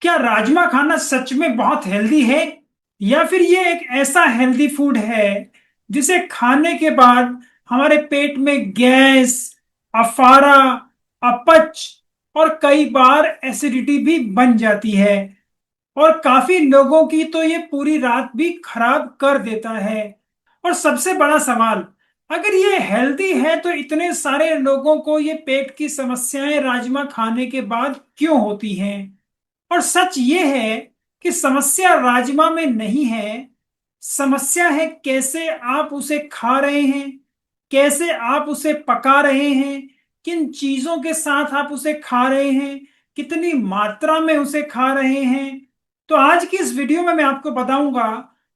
क्या राजमा खाना सच में बहुत हेल्दी है या फिर ये एक ऐसा हेल्दी फूड है जिसे खाने के बाद हमारे पेट में गैस, अफारा, अपच और कई बार एसिडिटी भी बन जाती है। और काफी लोगों की तो ये पूरी रात भी खराब कर देता है। और सबसे बड़ा सवाल, अगर ये हेल्दी है तो इतने सारे लोगों को ये पेट की समस्याएं राजमा खाने के बाद क्यों होती हैं? और सच ये है कि समस्या राजमा में नहीं है। समस्या है कैसे आप उसे खा रहे हैं, कैसे आप उसे पका रहे हैं, किन चीजों के साथ आप उसे खा रहे हैं, कितनी मात्रा में उसे खा रहे हैं। तो आज की इस वीडियो में मैं आपको बताऊंगा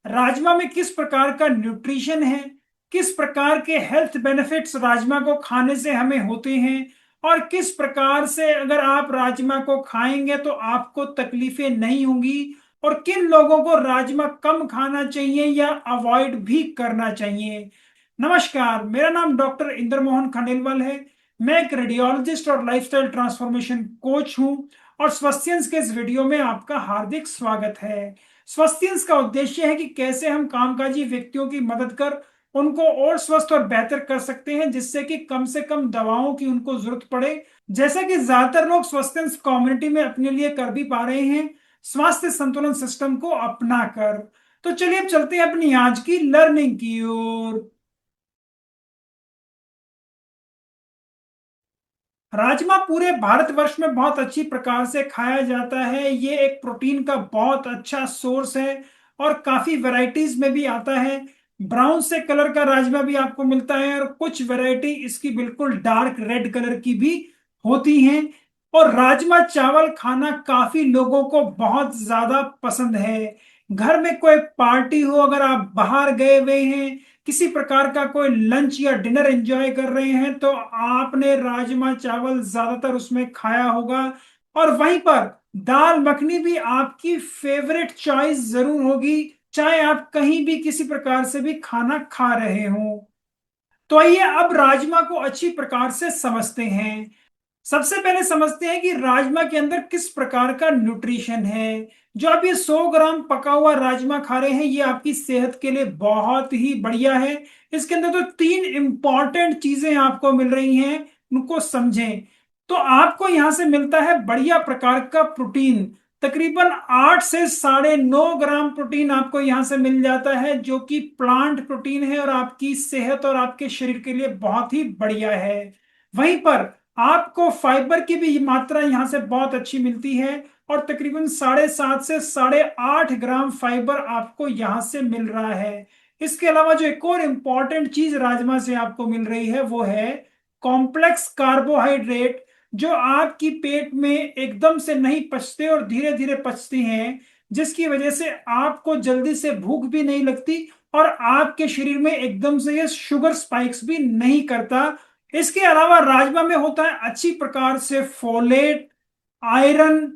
राजमा में किस प्रकार का न्यूट्रिशन है, किस प्रकार के हेल्थ बेनिफिट्स राजमा को खाने से हमें होते हैं, और किस प्रकार से अगर आप राजमा को खाएंगे तो आपको तकलीफें नहीं होंगी, और किन लोगों को राजमा कम खाना चाहिए या अवॉइड भी करना चाहिए। नमस्कार, मेरा नाम डॉक्टर इंद्र मोहन खंडेलवाल है। मैं एक रेडियोलॉजिस्ट और लाइफस्टाइल ट्रांसफॉर्मेशन कोच हूं। और स्वस्थ्यंस के इस वीडियो में आपका हार्दिक स्वागत है। स्वस्थ्यंस का उद्देश्य है कि कैसे हम कामकाजी व्यक्तियों की मदद कर उनको और स्वस्थ और बेहतर कर सकते हैं, जिससे कि कम से कम दवाओं की उनको जरूरत पड़े, जैसा कि ज्यादातर लोग स्वस्थ कम्युनिटी में अपने लिए कर भी पा रहे हैं स्वास्थ्य संतुलन सिस्टम को अपना कर। तो चलिए अब चलते हैं अपनी आज की लर्निंग की ओर। राजमा पूरे भारतवर्ष में बहुत अच्छी प्रकार से खाया जाता है। ये एक प्रोटीन का बहुत अच्छा सोर्स है और काफी वैरायटीज में भी आता है। ब्राउन से कलर का राजमा भी आपको मिलता है और कुछ वैरायटी इसकी बिल्कुल डार्क रेड कलर की भी होती हैं। और राजमा चावल खाना काफी लोगों को बहुत ज्यादा पसंद है। घर में कोई पार्टी हो, अगर आप बाहर गए हुए हैं, किसी प्रकार का कोई लंच या डिनर एंजॉय कर रहे हैं, तो आपने राजमा चावल ज्यादातर उसमें खाया होगा। और वहीं पर दाल मखनी भी आपकी फेवरेट चॉइस जरूर होगी, चाहे आप कहीं भी किसी प्रकार से भी खाना खा रहे हो। तो आइए अब राजमा को अच्छी प्रकार से समझते हैं। सबसे पहले समझते हैं कि राजमा के अंदर किस प्रकार का न्यूट्रिशन है। जो आप ये 100 ग्राम पका हुआ राजमा खा रहे हैं, ये आपकी सेहत के लिए बहुत ही बढ़िया है। इसके अंदर तो तीन इंपॉर्टेंट चीजें आपको मिल रही हैं, उनको समझें। तो आपको यहां से मिलता है बढ़िया प्रकार का प्रोटीन। तकरीबन 8 से 9.5 ग्राम प्रोटीन आपको यहां से मिल जाता है, जो कि प्लांट प्रोटीन है और आपकी सेहत और आपके शरीर के लिए बहुत ही बढ़िया है। वहीं पर आपको फाइबर की भी मात्रा यहां से बहुत अच्छी मिलती है, और तकरीबन 7.5 से 8.5 ग्राम फाइबर आपको यहां से मिल रहा है। इसके अलावा जो एक और इंपॉर्टेंट चीज राजमा से आपको मिल रही है वो है कॉम्प्लेक्स कार्बोहाइड्रेट, जो आपकी पेट में एकदम से नहीं पचते और धीरे धीरे पचते हैं, जिसकी वजह से आपको जल्दी से भूख भी नहीं लगती और आपके शरीर में एकदम से ये शुगर स्पाइक्स भी नहीं करता। इसके अलावा राजमा में होता है अच्छी प्रकार से folate, iron,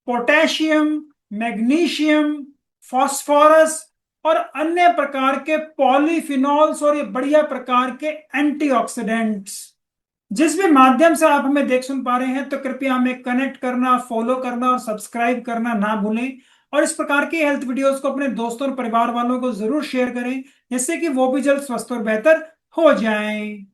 potassium, magnesium, phosphorus और अन्य प्रकार के पॉलीफिनॉल्स और ये बढ़िया प्रकार के एंटीऑक्सीडेंट्स। जिस भी माध्यम से आप हमें देख सुन पा रहे हैं, तो कृपया हमें कनेक्ट करना, फॉलो करना और सब्सक्राइब करना ना भूलें। और इस प्रकार के हेल्थ वीडियोस को अपने दोस्तों और परिवार वालों को जरूर शेयर करें, जिससे कि वो भी जल्द स्वस्थ और बेहतर हो जाएं।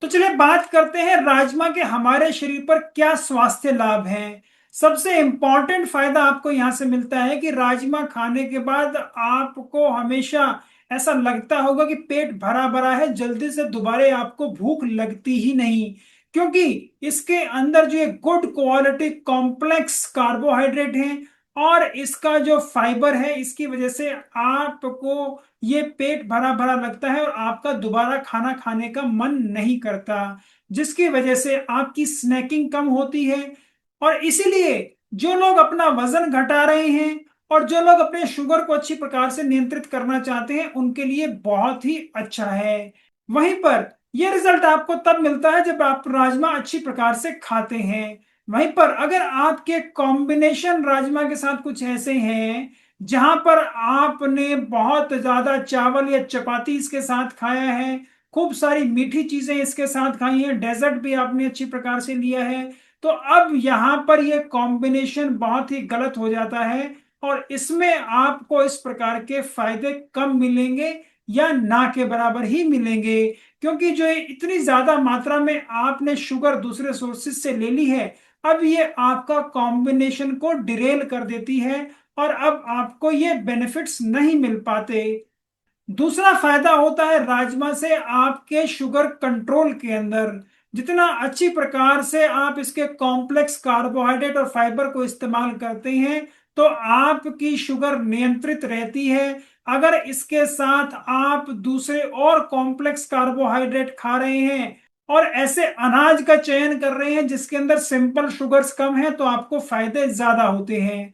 तो चलिए बात करते हैं राजमा के हमारे शरीर पर क्या स्वास्थ्य लाभ हैं। सबसे इंपॉर्टेंट फायदा आपको यहां से मिलता है कि राजमा खाने के बाद आपको हमेशा ऐसा लगता होगा कि पेट भरा भरा है, जल्दी से दोबारा आपको भूख लगती ही नहीं, क्योंकि इसके अंदर जो एक गुड क्वालिटी कॉम्प्लेक्स कार्बोहाइड्रेट है और इसका जो फाइबर है, इसकी वजह से आपको ये पेट भरा भरा लगता है और आपका दोबारा खाना खाने का मन नहीं करता, जिसकी वजह से आपकी स्नैकिंग कम होती है। और इसीलिए जो लोग अपना वजन घटा रहे हैं और जो लोग अपने शुगर को अच्छी प्रकार से नियंत्रित करना चाहते हैं, उनके लिए बहुत ही अच्छा है। वहीं पर यह रिजल्ट आपको तब मिलता है जब आप राजमा अच्छी प्रकार से खाते हैं। वहीं पर अगर आपके कॉम्बिनेशन राजमा के साथ कुछ ऐसे हैं जहां पर आपने बहुत ज्यादा चावल या चपाती इसके साथ खाया है, खूब सारी मीठी चीजें इसके साथ खाई हैं, डेजर्ट भी आपने अच्छी प्रकार से लिया है, तो अब यहां पर यह कॉम्बिनेशन बहुत ही गलत हो जाता है, और इसमें आपको इस प्रकार के फायदे कम मिलेंगे या ना के बराबर ही मिलेंगे, क्योंकि जो ये इतनी ज्यादा मात्रा में आपने शुगर दूसरे सोर्सेज से ले ली है, अब ये आपका कॉम्बिनेशन को डिरेल कर देती है, और अब आपको ये बेनिफिट्स नहीं मिल पाते। दूसरा फायदा होता है राजमा से आपके शुगर कंट्रोल के अंदर। जितना अच्छी प्रकार से आप इसके कॉम्प्लेक्स कार्बोहाइड्रेट और फाइबर को इस्तेमाल करते हैं, तो आपकी शुगर नियंत्रित रहती है। अगर इसके साथ आप दूसरे और कॉम्प्लेक्स कार्बोहाइड्रेट खा रहे हैं और ऐसे अनाज का चयन कर रहे हैं जिसके अंदर सिंपल शुगर्स कम है, तो आपको फायदे ज्यादा होते हैं।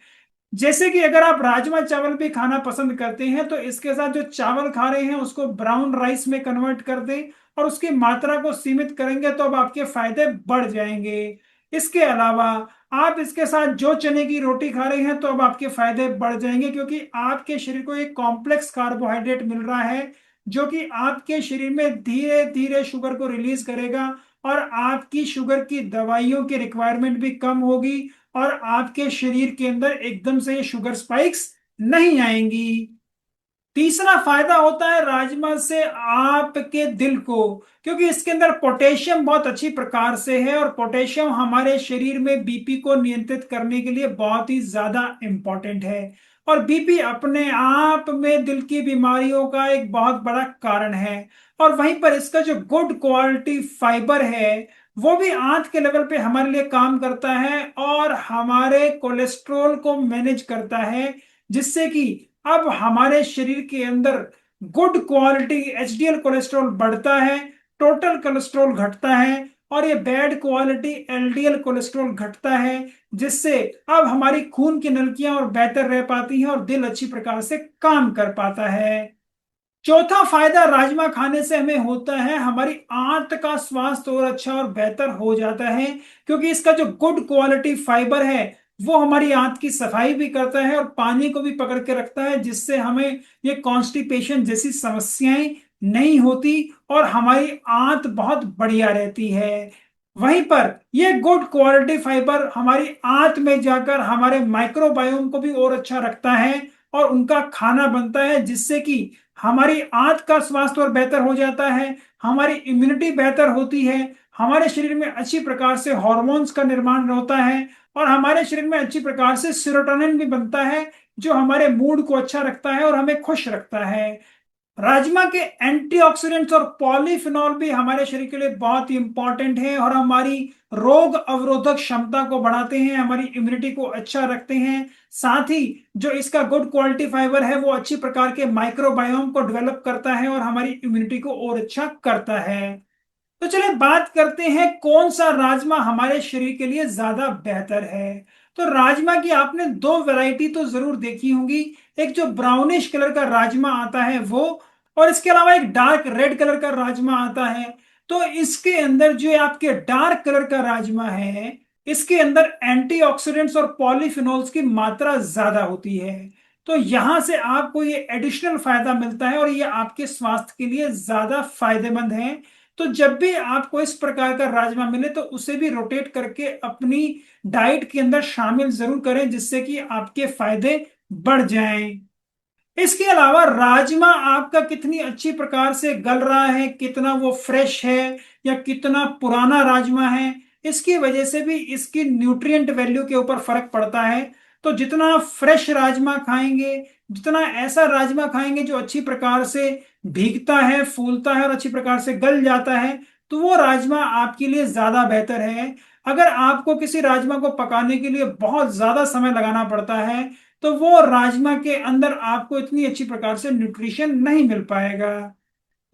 जैसे कि अगर आप राजमा चावल भी खाना पसंद करते हैं, तो इसके साथ जो चावल खा रहे हैं उसको ब्राउन राइस में कन्वर्ट कर दें और उसकी मात्रा को सीमित करेंगे, तो अब आपके फायदे बढ़ जाएंगे। इसके अलावा आप इसके साथ जो चने की रोटी खा रहे हैं, तो अब आपके फायदे बढ़ जाएंगे, क्योंकि आपके शरीर को एक कॉम्प्लेक्स कार्बोहाइड्रेट मिल रहा है जो कि आपके शरीर में धीरे धीरे शुगर को रिलीज करेगा, और आपकी शुगर की दवाइयों की रिक्वायरमेंट भी कम होगी, और आपके शरीर के अंदर एकदम से ये शुगर स्पाइक्स नहीं आएंगी। तीसरा फायदा होता है राजमा से आपके दिल को, क्योंकि इसके अंदर पोटेशियम बहुत अच्छी प्रकार से है, और पोटेशियम हमारे शरीर में बीपी को नियंत्रित करने के लिए बहुत ही ज्यादा इंपॉर्टेंट है। और बीपी अपने आप में दिल की बीमारियों का एक बहुत बड़ा कारण है। और वहीं पर इसका जो गुड क्वालिटी फाइबर है, वो भी आंत के लेवल पे हमारे लिए काम करता है और हमारे कोलेस्ट्रोल को मैनेज करता है, जिससे कि अब हमारे शरीर के अंदर गुड क्वालिटी एचडीएल कोलेस्ट्रॉल बढ़ता है, टोटल कोलेस्ट्रॉल घटता है, और ये बैड क्वालिटी एलडीएल कोलेस्ट्रॉल घटता है, जिससे अब हमारी खून की नलिकाएं और बेहतर रह पाती हैं और दिल अच्छी प्रकार से काम कर पाता है। चौथा फायदा राजमा खाने से हमें होता है, हमारी आंत का स्वास्थ्य और अच्छा और बेहतर हो जाता है, क्योंकि इसका जो गुड क्वालिटी फाइबर है वो हमारी आंत की सफाई भी करता है और पानी को भी पकड़ के रखता है, जिससे हमें ये कॉन्स्टिपेशन जैसी समस्याएं नहीं होती और हमारी आंत बहुत बढ़िया रहती है। वहीं पर ये गुड क्वालिटी फाइबर हमारी आंत में जाकर हमारे माइक्रोबायोम को भी और अच्छा रखता है, और उनका खाना बनता है, जिससे कि हमारी आंत का स्वास्थ्य और बेहतर हो जाता है, हमारी इम्यूनिटी बेहतर होती है, हमारे शरीर में अच्छी प्रकार से हार्मोन्स का निर्माण होता है, और हमारे शरीर में अच्छी प्रकार से सेरोटोनिन भी बनता है, जो हमारे मूड को अच्छा रखता है और हमें खुश रखता है। राजमा के एंटीऑक्सीडेंट्स और पॉलीफिनॉल भी हमारे शरीर के लिए बहुत ही इंपॉर्टेंट है, और हमारी रोग अवरोधक क्षमता को बढ़ाते हैं, हमारी इम्यूनिटी को अच्छा रखते हैं। साथ ही जो इसका गुड क्वालिटी फाइबर है वो अच्छी प्रकार के माइक्रोबायोम को डेवलप करता है और हमारी इम्यूनिटी को और अच्छा करता है। तो चलिए बात करते हैं कौन सा राजमा हमारे शरीर के लिए ज्यादा बेहतर है। तो राजमा की आपने दो वैरायटी तो जरूर देखी होंगी, एक जो ब्राउनिश कलर का राजमा आता है वो, और इसके अलावा एक डार्क रेड कलर का राजमा आता है। तो इसके अंदर जो आपके डार्क कलर का राजमा है, इसके अंदर एंटीऑक्सीडेंट्स और पॉलीफिनोल्स की मात्रा ज्यादा होती है। तो यहां से आपको ये एडिशनल फायदा मिलता है और ये आपके स्वास्थ्य के लिए ज्यादा फायदेमंद है। तो जब भी आपको इस प्रकार का राजमा मिले, तो उसे भी रोटेट करके अपनी डाइट के अंदर शामिल जरूर करें, जिससे कि आपके फायदे बढ़ जाएं। इसके अलावा राजमा आपका कितनी अच्छी प्रकार से गल रहा है, कितना वो फ्रेश है या कितना पुराना राजमा है, इसकी वजह से भी इसकी न्यूट्रिएंट वैल्यू के ऊपर फर्क पड़ता है। तो जितना फ्रेश राजमा खाएंगे, जितना ऐसा राजमा खाएंगे जो अच्छी प्रकार से भीगता है, फूलता है और अच्छी प्रकार से गल जाता है, तो वो राजमा आपके लिए ज्यादा बेहतर है। अगर आपको किसी राजमा को पकाने के लिए बहुत ज्यादा समय लगाना पड़ता है, तो वो राजमा के अंदर आपको इतनी अच्छी प्रकार से न्यूट्रिशन नहीं मिल पाएगा।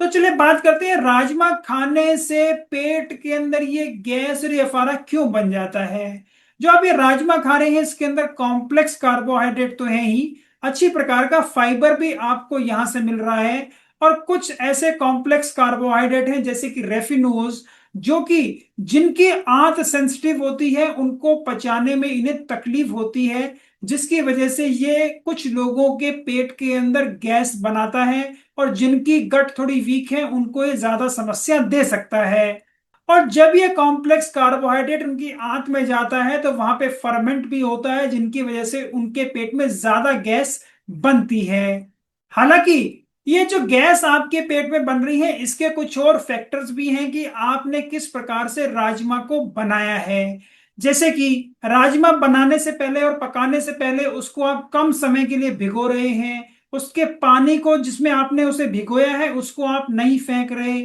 तो चलिए बात करते हैं राजमा खाने से पेट के अंदर ये गैस और अफारा क्यों बन जाता है। जो आप ये राजमा खा रहे हैं इसके अंदर कॉम्प्लेक्स कार्बोहाइड्रेट तो है ही, अच्छी प्रकार का फाइबर भी आपको यहां से मिल रहा है, और कुछ ऐसे कॉम्प्लेक्स कार्बोहाइड्रेट हैं जैसे कि रेफिनोज, जो कि जिनकी आंत सेंसिटिव होती है उनको पचाने में इन्हें तकलीफ होती है, जिसकी वजह से ये कुछ लोगों के पेट के अंदर गैस बनाता है, और जिनकी गट थोड़ी वीक है उनको ये ज्यादा समस्या दे सकता है। और जब ये कॉम्प्लेक्स कार्बोहाइड्रेट उनकी आंत में जाता है तो वहां पे फर्मेंट भी होता है, जिनकी वजह से उनके पेट में ज्यादा गैस बनती है। हालांकि ये जो गैस आपके पेट में बन रही है, इसके कुछ और फैक्टर्स भी हैं कि आपने किस प्रकार से राजमा को बनाया है। जैसे कि राजमा बनाने से पहले और पकाने से पहले उसको आप कम समय के लिए भिगो रहे हैं, उसके पानी को जिसमें आपने उसे भिगोया है उसको आप नहीं फेंक रहे,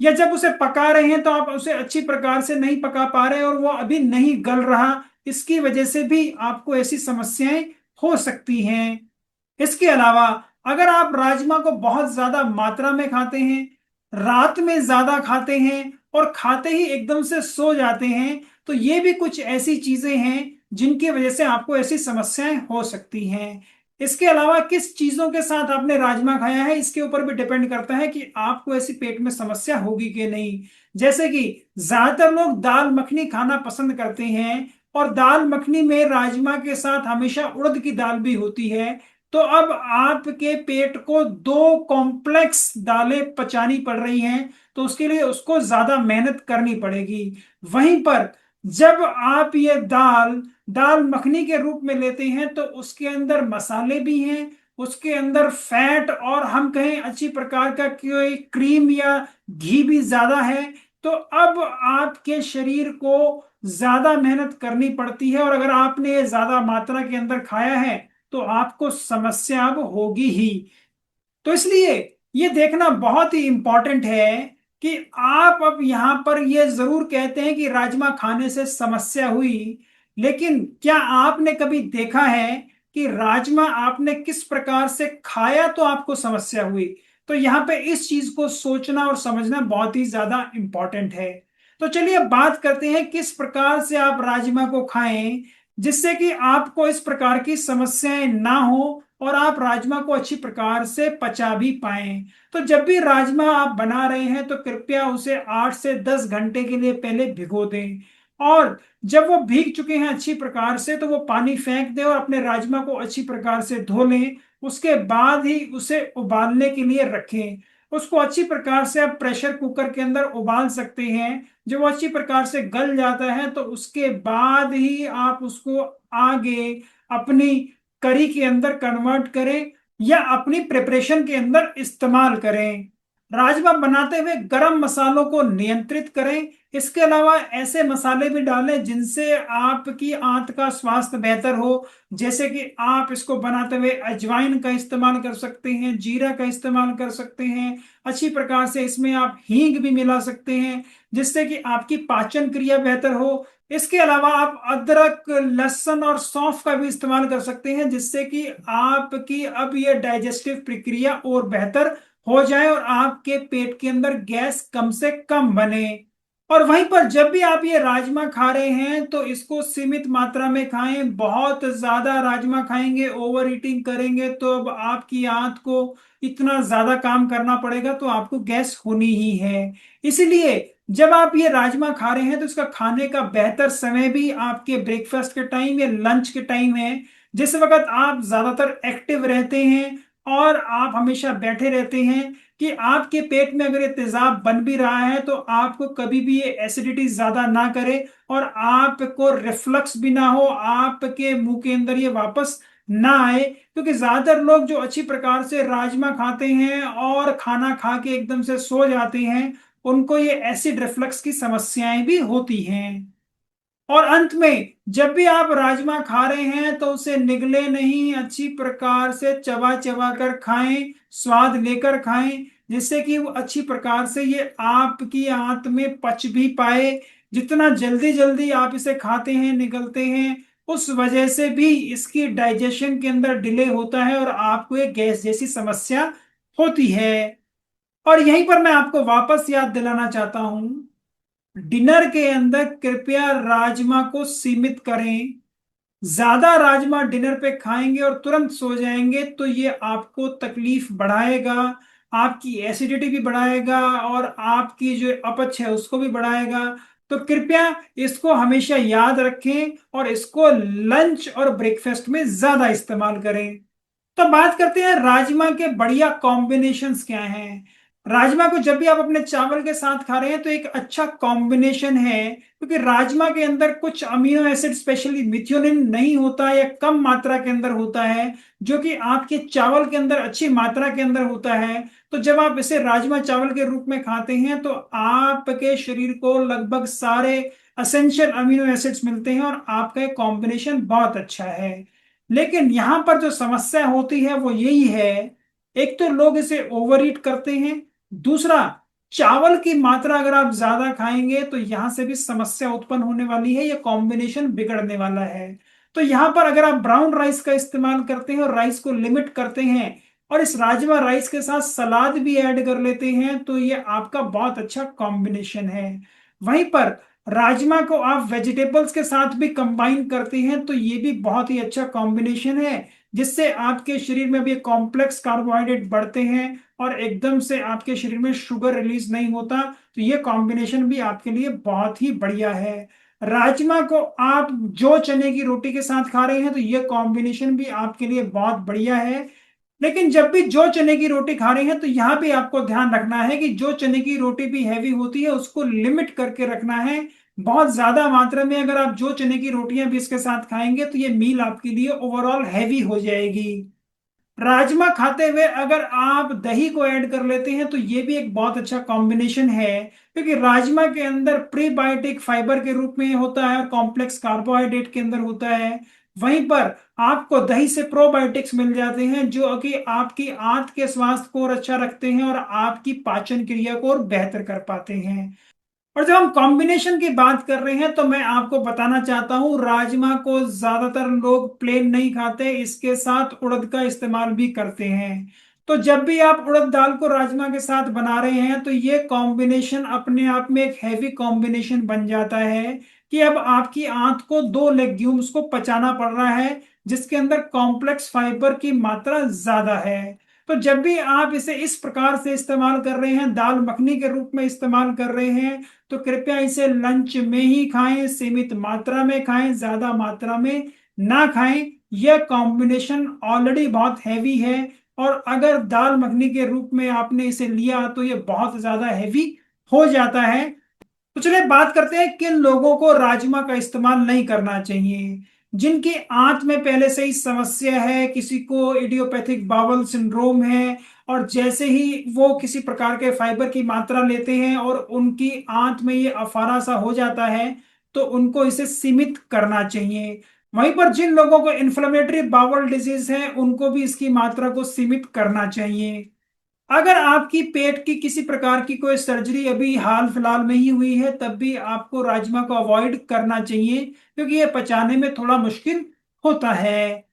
या जब उसे पका रहे हैं तो आप उसे अच्छी प्रकार से नहीं पका पा रहे और वो अभी नहीं गल रहा, इसकी वजह से भी आपको ऐसी समस्याएं हो सकती हैं। इसके अलावा अगर आप राजमा को बहुत ज्यादा मात्रा में खाते हैं, रात में ज्यादा खाते हैं और खाते ही एकदम से सो जाते हैं, तो ये भी कुछ ऐसी चीजें हैं जिनकी वजह से आपको ऐसी समस्याएं हो सकती हैं। इसके अलावा किस चीजों के साथ आपने राजमा खाया है, इसके ऊपर भी डिपेंड करता है कि आपको ऐसी पेट में समस्या होगी कि नहीं। जैसे कि ज्यादातर लोग दाल मखनी खाना पसंद करते हैं, और दाल मखनी में राजमा के साथ हमेशा उड़द की दाल भी होती है। तो अब आपके पेट को दो कॉम्प्लेक्स दालें पचानी पड़ रही हैं, तो उसके लिए उसको ज्यादा मेहनत करनी पड़ेगी। वहीं पर जब आप ये दाल दाल मखनी के रूप में लेते हैं तो उसके अंदर मसाले भी हैं, उसके अंदर फैट और हम कहें अच्छी प्रकार का कोई क्रीम या घी भी ज्यादा है। तो अब आपके शरीर को ज्यादा मेहनत करनी पड़ती है, और अगर आपने ये ज्यादा मात्रा के अंदर खाया है तो आपको समस्या अब होगी ही। तो इसलिए ये देखना बहुत ही इंपॉर्टेंट है कि आप अब यहां पर ये जरूर कहते हैं कि राजमा खाने से समस्या हुई, लेकिन क्या आपने कभी देखा है कि राजमा आपने किस प्रकार से खाया तो आपको समस्या हुई? तो यहाँ पे इस चीज को सोचना और समझना बहुत ही ज्यादा इंपॉर्टेंट है। तो चलिए अब बात करते हैं किस प्रकार से आप राजमा को खाएं जिससे कि आपको इस प्रकार की समस्याएं ना हो और आप राजमा को अच्छी प्रकार से पचा भी पाएं। तो जब भी राजमा आप बना रहे हैं तो कृपया उसे 8 से 10 घंटे के लिए पहले भिगो दें, और जब वो भीग चुके हैं अच्छी प्रकार से तो वो पानी फेंक दें और अपने राजमा को अच्छी प्रकार से धो लें। उसके बाद ही उसे उबालने के लिए रखें। उसको अच्छी प्रकार से आप प्रेशर कुकर के अंदर उबाल सकते हैं। जब वो अच्छी प्रकार से गल जाता है तो उसके बाद ही आप उसको आगे अपनी करी के अंदर कन्वर्ट करें या अपनी प्रिपरेशन के अंदर इस्तेमाल करें। राजमा बनाते हुए गरम मसालों को नियंत्रित करें। इसके अलावा ऐसे मसाले भी डालें जिनसे आपकी आंत का स्वास्थ्य बेहतर हो। जैसे कि आप इसको बनाते हुए अजवाइन का इस्तेमाल कर सकते हैं, जीरा का इस्तेमाल कर सकते हैं, अच्छी प्रकार से इसमें आप हींग भी मिला सकते हैं जिससे कि आपकी पाचन क्रिया बेहतर हो। इसके अलावा आप अदरक, लहसुन और सौंफ का भी इस्तेमाल कर सकते हैं जिससे कि आपकी अब ये डाइजेस्टिव प्रक्रिया और बेहतर हो जाए और आपके पेट के अंदर गैस कम से कम बने। और वहीं पर जब भी आप ये राजमा खा रहे हैं तो इसको सीमित मात्रा में खाएं। बहुत ज्यादा राजमा खाएंगे, ओवर ईटिंग करेंगे तो अब आपकी आंत को इतना ज्यादा काम करना पड़ेगा तो आपको गैस होनी ही है। इसीलिए जब आप ये राजमा खा रहे हैं तो इसका खाने का बेहतर समय भी आपके ब्रेकफास्ट के टाइम या लंच के टाइम है, जिस वक्त आप ज्यादातर एक्टिव रहते हैं और आप हमेशा बैठे रहते हैं, कि आपके पेट में अगर ये तेजाब बन भी रहा है तो आपको कभी भी ये एसिडिटी ज्यादा ना करे और आपको रिफ्लक्स भी ना हो, आपके मुंह के अंदर ये वापस ना आए। क्योंकि ज्यादातर लोग जो अच्छी प्रकार से राजमा खाते हैं और खाना खा के एकदम से सो जाते हैं, उनको ये एसिड रिफ्लक्स की समस्याएं भी होती हैं। और अंत में जब भी आप राजमा खा रहे हैं तो उसे निगले नहीं, अच्छी प्रकार से चबा चबा कर खाएं, स्वाद लेकर खाएं, जिससे कि वो अच्छी प्रकार से ये आपकी आंत में पच भी पाए। जितना जल्दी जल्दी आप इसे खाते हैं, निगलते हैं, उस वजह से भी इसकी डाइजेशन के अंदर डिले होता है और आपको एक गैस जैसी समस्या होती है। और यहीं पर मैं आपको वापस याद दिलाना चाहता हूं, डिनर के अंदर कृपया राजमा को सीमित करें। ज्यादा राजमा डिनर पे खाएंगे और तुरंत सो जाएंगे तो ये आपको तकलीफ बढ़ाएगा, आपकी एसिडिटी भी बढ़ाएगा और आपकी जो अपच है उसको भी बढ़ाएगा। तो कृपया इसको हमेशा याद रखें और इसको लंच और ब्रेकफास्ट में ज्यादा इस्तेमाल करें। तो बात करते हैं राजमा के बढ़िया कॉम्बिनेशंस क्या हैं। राजमा को जब भी आप अपने चावल के साथ खा रहे हैं तो एक अच्छा कॉम्बिनेशन है, क्योंकि राजमा के अंदर कुछ अमीनो एसिड स्पेशली मिथ्योनिन नहीं होता है या कम मात्रा के अंदर होता है, जो कि आपके चावल के अंदर अच्छी मात्रा के अंदर होता है। तो जब आप इसे राजमा चावल के रूप में खाते हैं तो आपके शरीर को लगभग सारे असेंशियल अमीनो एसिड्स मिलते हैं और आपका एक कॉम्बिनेशन बहुत अच्छा है। लेकिन यहाँ पर जो समस्या होती है वो यही है, एक तो लोग इसे ओवर ईट करते हैं, दूसरा चावल की मात्रा अगर आप ज्यादा खाएंगे तो यहां से भी समस्या उत्पन्न होने वाली है, ये कॉम्बिनेशन बिगड़ने वाला है। तो यहां पर अगर आप ब्राउन राइस का इस्तेमाल करते हैं और राइस को लिमिट करते हैं और इस राजमा राइस के साथ सलाद भी ऐड कर लेते हैं तो ये आपका बहुत अच्छा कॉम्बिनेशन है। वहीं पर राजमा को आप वेजिटेबल्स के साथ भी कंबाइन करते हैं तो ये भी बहुत ही अच्छा कॉम्बिनेशन है, जिससे आपके शरीर में भी कॉम्प्लेक्स कार्बोहाइड्रेट बढ़ते हैं और एकदम से आपके शरीर में शुगर रिलीज नहीं होता। तो ये कॉम्बिनेशन भी आपके लिए बहुत ही बढ़िया है। राजमा को आप जो चने की रोटी के साथ खा रहे हैं तो ये कॉम्बिनेशन भी आपके लिए बहुत बढ़िया है। लेकिन जब भी जो चने की रोटी खा रहे हैं तो यहाँ पे आपको ध्यान रखना है कि जो चने की रोटी भी हैवी होती है उसको लिमिट करके रखना है। बहुत ज्यादा मात्रा में अगर आप जो चने की रोटियां भी इसके साथ खाएंगे तो ये मील आपके लिए ओवरऑल हैवी हो जाएगी। राजमा खाते हुए अगर आप दही को ऐड कर लेते हैं तो ये भी एक बहुत अच्छा कॉम्बिनेशन है, क्योंकि राजमा के अंदर प्रीबायोटिक फाइबर के रूप में होता है और कॉम्प्लेक्स कार्बोहाइड्रेट के अंदर होता है। वहीं पर आपको दही से प्रोबायोटिक्स मिल जाते हैं जो कि आपकी आंत के स्वास्थ्य को और अच्छा रखते हैं और आपकी पाचन क्रिया को और बेहतर कर पाते हैं। और जब हम कॉम्बिनेशन की बात कर रहे हैं तो मैं आपको बताना चाहता हूं, राजमा को ज्यादातर लोग प्लेन नहीं खाते, इसके साथ उड़द का इस्तेमाल भी करते हैं। तो जब भी आप उड़द दाल को राजमा के साथ बना रहे हैं तो ये कॉम्बिनेशन अपने आप में एक हैवी कॉम्बिनेशन बन जाता है कि अब आपकी आंत को दो लेग्यूम्स को पचाना पड़ रहा है जिसके अंदर कॉम्प्लेक्स फाइबर की मात्रा ज्यादा है। तो जब भी आप इसे इस प्रकार से इस्तेमाल कर रहे हैं, दाल मखनी के रूप में इस्तेमाल कर रहे हैं, तो कृपया इसे लंच में ही खाएं, सीमित मात्रा में खाएं, ज्यादा मात्रा में ना खाएं। यह कॉम्बिनेशन ऑलरेडी बहुत हैवी है और अगर दाल मखनी के रूप में आपने इसे लिया तो यह बहुत ज्यादा हैवी हो जाता है। तो चलिए बात करते हैं किन लोगों को राजमा का इस्तेमाल नहीं करना चाहिए। जिनकी आंत में पहले से ही समस्या है, किसी को इडियोपैथिक बावल सिंड्रोम है, और जैसे ही वो किसी प्रकार के फाइबर की मात्रा लेते हैं और उनकी आंत में ये अफारा सा हो जाता है तो उनको इसे सीमित करना चाहिए। वहीं पर जिन लोगों को इन्फ्लेमेटरी बावल डिजीज है उनको भी इसकी मात्रा को सीमित करना चाहिए। अगर आपकी पेट की किसी प्रकार की कोई सर्जरी अभी हाल फिलहाल में ही हुई है तब भी आपको राजमा को अवॉइड करना चाहिए, क्योंकि ये पचाने में थोड़ा मुश्किल होता है।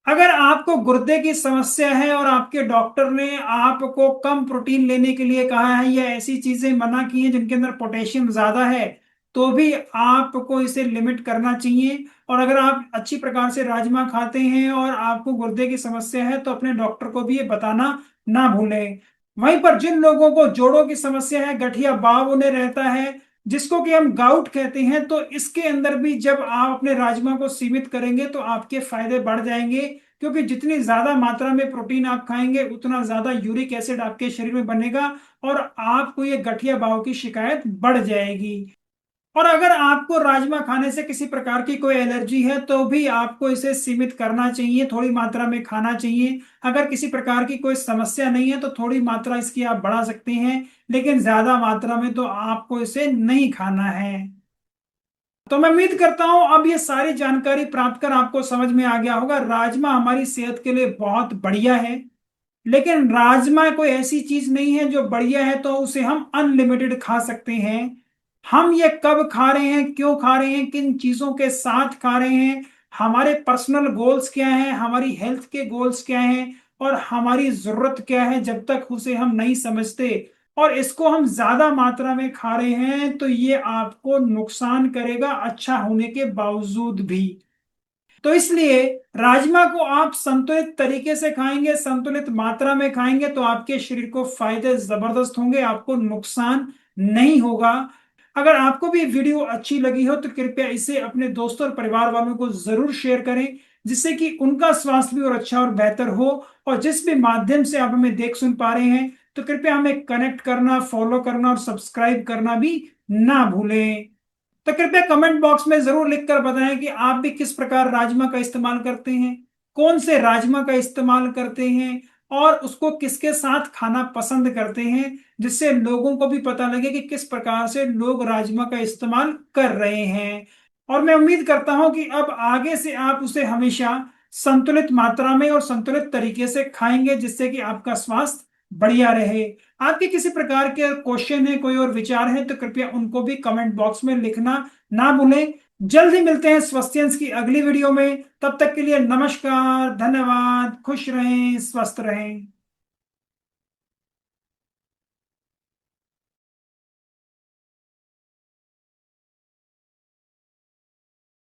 अगर आपको गुर्दे की समस्या है और आपके डॉक्टर ने आपको कम प्रोटीन लेने के लिए कहा है या ऐसी चीजें मना की हैं जिनके अंदर पोटेशियम ज्यादा है, तो भी आपको इसे लिमिट करना चाहिए। और अगर आप अच्छी प्रकार से राजमा खाते हैं और आपको गुर्दे की समस्या है तो अपने डॉक्टर को भी ये बताना ना भूलें। वहीं पर जिन लोगों को जोड़ों की समस्या है, गठिया बाव उन्हें रहता है, जिसको कि हम गाउट कहते हैं, तो इसके अंदर भी जब आप अपने राजमा को सीमित करेंगे तो आपके फायदे बढ़ जाएंगे, क्योंकि जितनी ज्यादा मात्रा में प्रोटीन आप खाएंगे उतना ज्यादा यूरिक एसिड आपके शरीर में बनेगा और आपको ये गठिया बाव की शिकायत बढ़ जाएगी। और अगर आपको राजमा खाने से किसी प्रकार की कोई एलर्जी है तो भी आपको इसे सीमित करना चाहिए, थोड़ी मात्रा में खाना चाहिए। अगर किसी प्रकार की कोई समस्या नहीं है तो थोड़ी मात्रा इसकी आप बढ़ा सकते हैं, लेकिन ज्यादा मात्रा में तो आपको इसे नहीं खाना है। तो मैं उम्मीद करता हूं अब ये सारी जानकारी प्राप्त कर आपको समझ में आ गया होगा, राजमा हमारी सेहत के लिए बहुत बढ़िया है। लेकिन राजमा कोई ऐसी चीज नहीं है जो बढ़िया है तो उसे हम अनलिमिटेड खा सकते हैं। हम ये कब खा रहे हैं, क्यों खा रहे हैं, किन चीजों के साथ खा रहे हैं, हमारे पर्सनल गोल्स क्या हैं, हमारी हेल्थ के गोल्स क्या हैं और हमारी जरूरत क्या है, जब तक उसे हम नहीं समझते और इसको हम ज्यादा मात्रा में खा रहे हैं तो ये आपको नुकसान करेगा अच्छा होने के बावजूद भी। तो इसलिए राजमा को आप संतुलित तरीके से खाएंगे, संतुलित मात्रा में खाएंगे तो आपके शरीर को फायदे जबरदस्त होंगे, आपको नुकसान नहीं होगा। अगर आपको भी वीडियो अच्छी लगी हो तो कृपया इसे अपने दोस्तों और परिवार वालों को जरूर शेयर करें, जिससे कि उनका स्वास्थ्य भी और अच्छा और बेहतर हो। और जिस भी माध्यम से आप हमें देख सुन पा रहे हैं, तो कृपया हमें कनेक्ट करना, फॉलो करना और सब्सक्राइब करना भी ना भूलें। तो कृपया कमेंट बॉक्स में जरूर लिखकर बताएं कि आप भी किस प्रकार राजमा का इस्तेमाल करते हैं, कौन से राजमा का इस्तेमाल करते हैं और उसको किसके साथ खाना पसंद करते हैं, जिससे लोगों को भी पता लगे कि किस प्रकार से लोग राजमा का इस्तेमाल कर रहे हैं। और मैं उम्मीद करता हूं कि अब आगे से आप उसे हमेशा संतुलित मात्रा में और संतुलित तरीके से खाएंगे, जिससे कि आपका स्वास्थ्य बढ़िया रहे। आपके किसी प्रकार के क्वेश्चन है, कोई और विचार है, तो कृपया उनको भी कमेंट बॉक्स में लिखना ना भूलें। जल्द ही मिलते हैं स्वास्थ्यंस की अगली वीडियो में। तब तक के लिए नमस्कार, धन्यवाद, खुश रहें, स्वस्थ रहें।